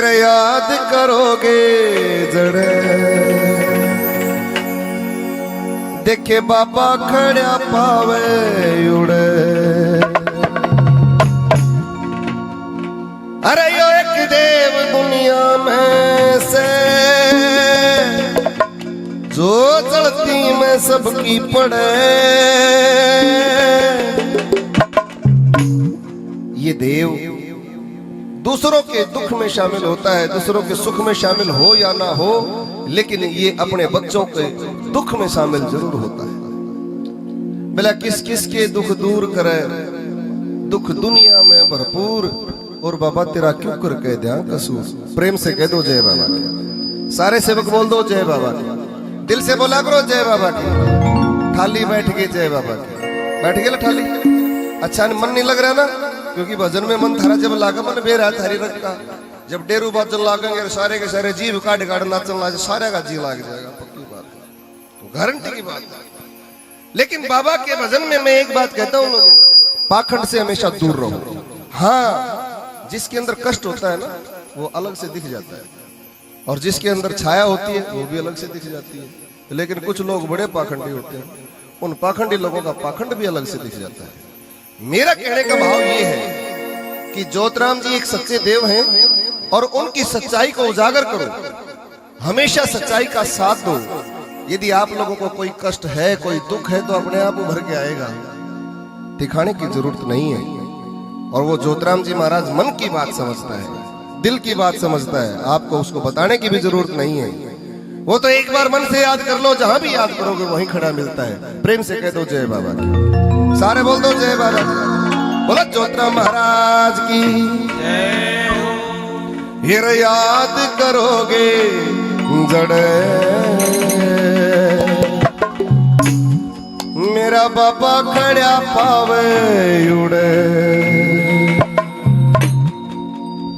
रे याद करोगे जड़े देखे बाबा खड़ा पावे उड़े। अरे यो एक देव दुनिया में से जो चलती में सबकी पड़े। ये देव दूसरों के दुख में शामिल होता है, दूसरों के सुख में शामिल हो या ना हो, लेकिन ये अपने बच्चों के दुख में शामिल जरूर होता है। भला किस किस के दुख दूर करे, दुख दुनिया में भरपूर, और बाबा तेरा क्यों कर कह दिया कसूर। प्रेम से कह दो जय बाबा की, सारे सेवक बोल दो जय बाबा की, दिल से बोला करो जय बाबा की। थाली बैठ गई जय बाबा की, बैठ गई ठाली। अच्छा मन नहीं लग रहा ना, क्योंकि भजन में मन थारा जब लागा मन बेरा थारी रख का। जब डेरू बाजन लागेंगे सारे के सारे जीव काट काट नाचन लागे, सारे का जी लाग जाएगा, पक्की बात है, गारंटी की बात है। लेकिन बाबा के भजन में मैं एक बात कहता हूँ लोगों, पाखंड से हमेशा दूर रहो। हाँ, जिसके अंदर कष्ट होता है ना वो अलग से दिख जाता है, और जिसके अंदर छाया होती है वो भी अलग से दिख जाती है। लेकिन कुछ लोग बड़े पाखंडी होते हैं, उन पाखंडी लोगों का पाखंड भी अलग से दिख जाता है। मेरा कहने का भाव ये है कि ज्योतिराम जी एक सच्चे देव हैं, और उनकी सच्चाई को उजागर करो, हमेशा सच्चाई का साथ दो। यदि आप लोगों को कोई कष्ट है, कोई दुख है, तो अपने आप उभर के आएगा, दिखाने की जरूरत नहीं है। और वो ज्योतिराम जी महाराज मन की बात समझता है, दिल की बात समझता है, आपको उसको बताने की भी जरूरत नहीं है। वो तो एक बार मन से याद कर लो, जहां भी याद करोगे वहीं खड़ा मिलता है। प्रेम से कह दो जय बाबा की, सारे बोल दो जय बाबा की। बोलो ज्योतिराम महाराज की जय हो। ये याद करोगे जड़े मेरा बाबा खड़ा पावे उड़े।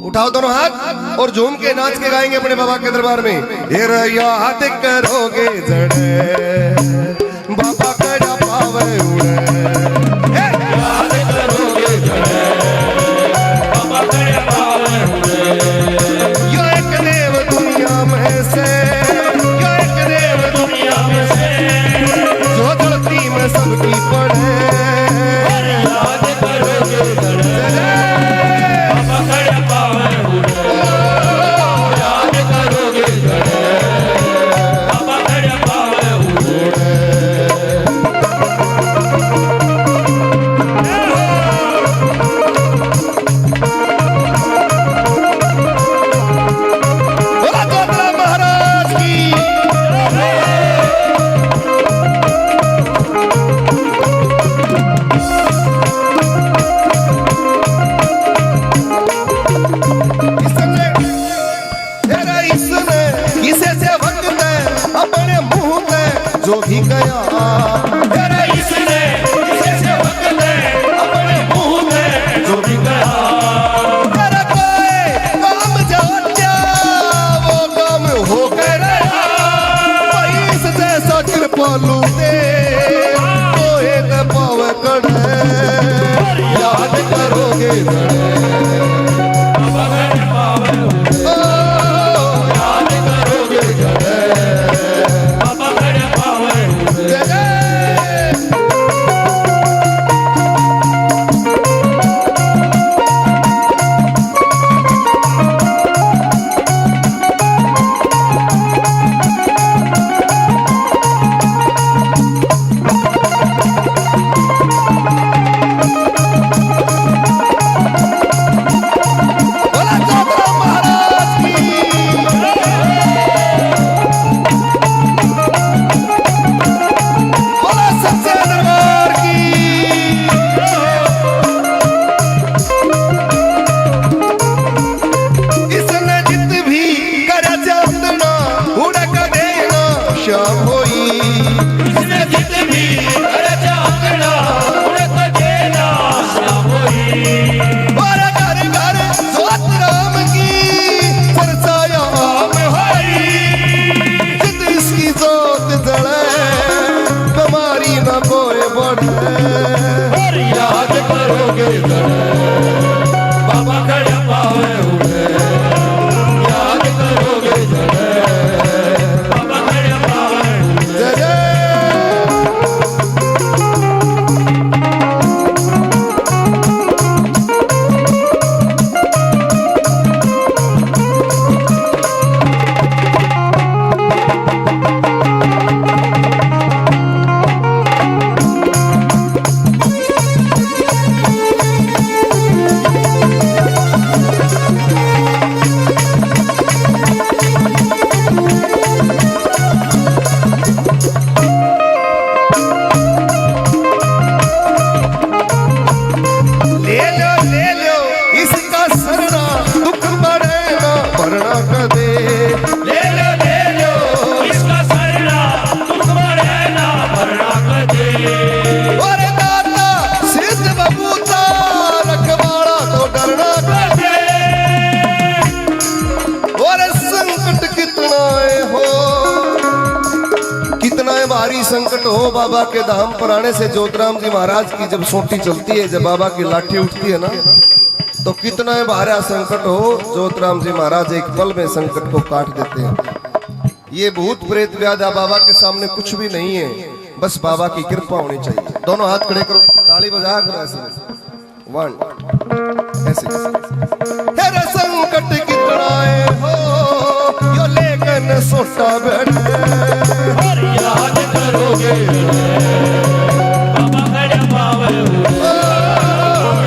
उठाओ दोनों हाथ और झूम के नाच के गाएंगे अपने बाबा के दरबार में। ये याद करोगे जड़े बाबा खड़ा पावे उड़े। याद करोगे जड़े बाबा खड़ा पावे उड़े। यो एक देव दुनिया में से, यो एक देव दुनिया में से, जो धरती में सबकी पड़े। याद करोगे जड़े बाबा खड़ा पावे उड़े। याद करोगे जड़े बाबा खड़ा पावे उड़े। जो भी गया तेरे इसने इसे से वक्त में अपने मुंह में जो भी गया। तेरा कोई काम जो क्या वो काम हो गया। पैस जैसा कृपालु दे कोई न पावे कड़े। याद करोगे जड़े याद करोगे जड़े। कदे ले लो इसका सरना दुख बढ़े ना भरना कदे। और दाता सिद्ध बबूता रखवाड़ा तो डरना कदे। और संकट कितना हो, कितना भारी संकट हो, बाबा के धाम पर आने से जोतराम जी महाराज की जब सोटी चलती है, जब बाबा की लाठी उठती है ना, तो कितना भारा संकट हो, जोतराम जी महाराज एक पल में संकट को काट देते हैं। ये भूत प्रेत व्याधा बाबा के सामने कुछ भी नहीं है, बस बाबा की कृपा होनी चाहिए। दोनों हाथ खड़े करो, ताली बजा करो ऐसे वन ऐसे। तेरा संकट कितना हो, यो लेकिन सोटा बैठे और याद करोगे बाबा खड़े पावे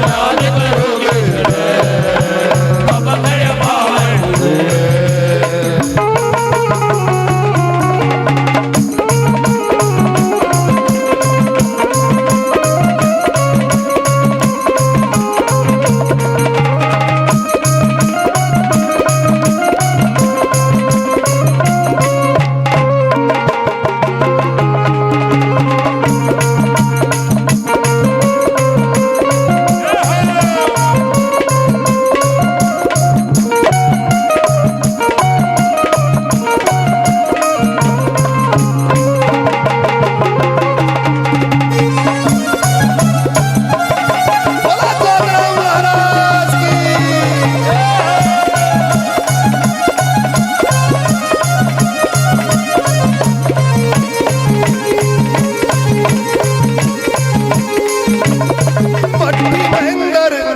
याद करोगे बाबा खड़े पावे।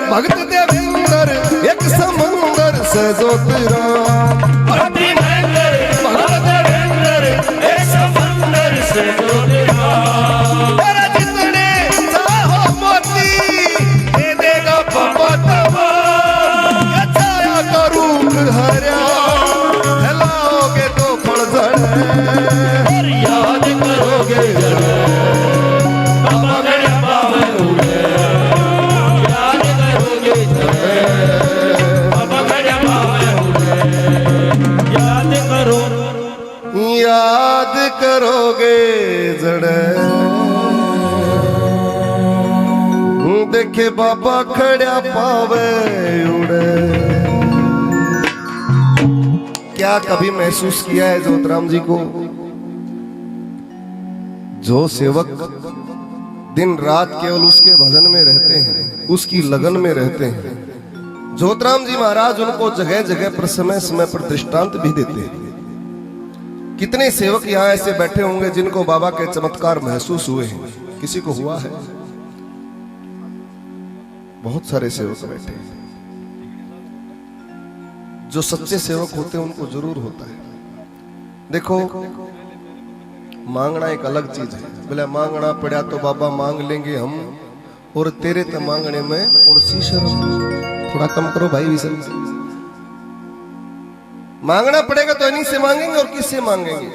भगत देवेंद्र एक समंदर से जोतराम भगत देवेंद्र एक समंदर से जोतराम। तेरा जितने चाहो मोती दे देगा बाबा तवा। छाया का रूप हरा हिलाओगे तो फल झड़े और याद करोगे बाबा खड़े पावे याद करोगे बाबा खड़े पावे याद करो याद करोगे जड़े। देखे बाबा खड़ा पावे उड़े। क्या कभी महसूस किया है जोतराम जी को, जो सेवक दिन रात केवल उसके भजन में रहते हैं, उसकी लगन में रहते हैं, जोतराम जी महाराज उनको जगह जगह पर समय समय पर दृष्टांत भी देते हैं। कितने सेवक यहाँ ऐसे बैठे होंगे जिनको बाबा के चमत्कार महसूस हुए हैं, किसी को हुआ है? बहुत सारे सेवक बैठे हैं। जो सच्चे सेवक होते हैं उनको जरूर होता है। देखो, मांगना एक अलग चीज है। बोले मांगना पड़ा तो बाबा मांग लेंगे हम, और तेरे तो मांगने में उनसी शर्म। थोड़ा कम करो भाई विशल। मांगना पड़ेगा तो इन्हीं से मांगेंगे, और किससे मांगेंगे?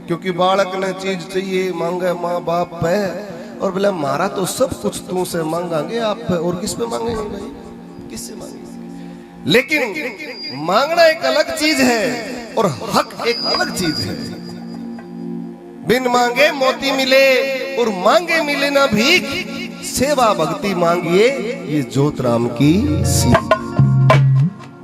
क्योंकि बालक ने चीज चाहिए, मांगे माँ बाप पे, और बोले मारा तो सब कुछ तुमसे मांगांगे, आप पे और किस पे मांगेंगे भाई? किससे मांगेंगे? लेकिन मांगना एक अलग चीज है और हक एक अलग चीज है। बिन मांगे मोती मिले और मांगे मिले ना भीख, सेवा भक्ति मांगिए ये जोतराम की सीख।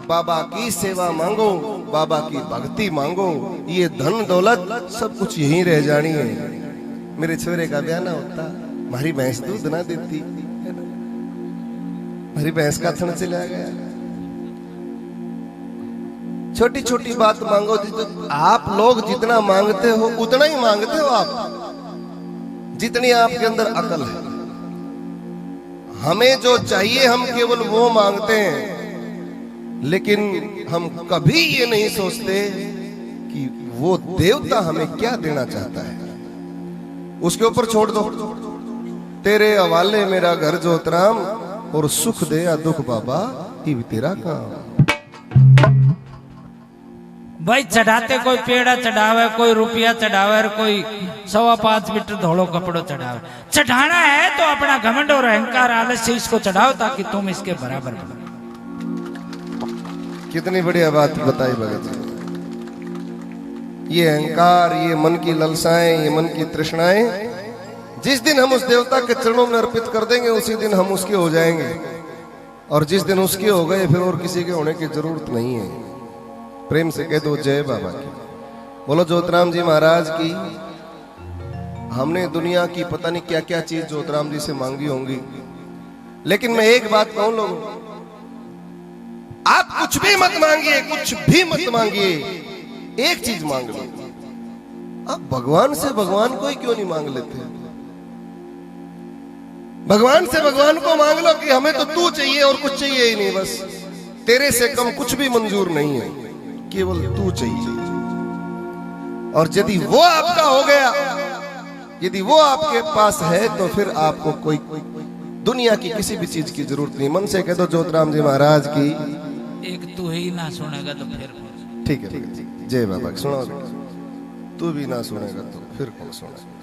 बाबा की सेवा मांगो, बाबा की भक्ति मांगो, ये धन दौलत सब कुछ यहीं रह जानी है। मेरे छोरे का ब्याह ना होता, हमारी भैंस दूध ना देती, हमारी भैंस का थन चला गया। छोटी छोटी बात मांगो, तो आप लोग जितना मांगते हो उतना ही मांगते हो आप, जितनी आपके अंदर अकल है। हमें जो चाहिए हम केवल वो मांगते हैं, लेकिन हम कभी ये नहीं सोचते कि वो देवता हमें क्या देना चाहता है। उसके ऊपर छोड़ दो, तेरे हवाले मेरा घर जोतराम, और सुख दे या दुख बाबा ये भी तेरा काम। भाई चढ़ाते कोई पेड़ा चढ़ावे, कोई रुपया चढ़ावे, और कोई 5.25 मीटर धोलो कपड़ो चढ़ावे। चढ़ाना है तो अपना घमंड और अहंकार आलस्य इसको चढ़ाओ, ताकि तुम इसके बराबर बनो। कितनी बढ़िया बात बताई भगत जी। ये अहंकार, ये मन की ललसाएं, ये मन की तृष्णाएं, जिस दिन हम उस देवता के चरणों में अर्पित कर देंगे उसी दिन हम उसके हो जाएंगे। और जिस दिन उसके हो गए फिर और किसी के होने की जरूरत नहीं है। प्रेम से कह दो जय बाबा की। बोलो ज्योतिराम जी महाराज की। हमने दुनिया की पता नहीं क्या क्या चीज ज्योतिराम जी से मांगी होंगी, लेकिन मैं एक बात कहूं लोगों, आप कुछ भी मत मांगिए, कुछ भी मत मांगिए, एक चीज मांग लो। आप भगवान से भगवान को ही क्यों नहीं मांग लेते? भगवान से भगवान को मांग लो कि हमें तो तू चाहिए और कुछ चाहिए ही नहीं, बस तेरे से कम कुछ भी मंजूर नहीं है, केवल तू चाहिए। और यदि वो आपका हो गया, यदि वो आपके पास है, तो फिर आपको कोई दुनिया की किसी भी चीज की जरूरत नहीं। मन से कह दो ज्योतिराम जी महाराज की। एक तू ही ना सुनेगा तो फिर ठीक है, जय बाबा। सुनो, तू भी ना सुनेगा तो फिर कौन सुनेगा?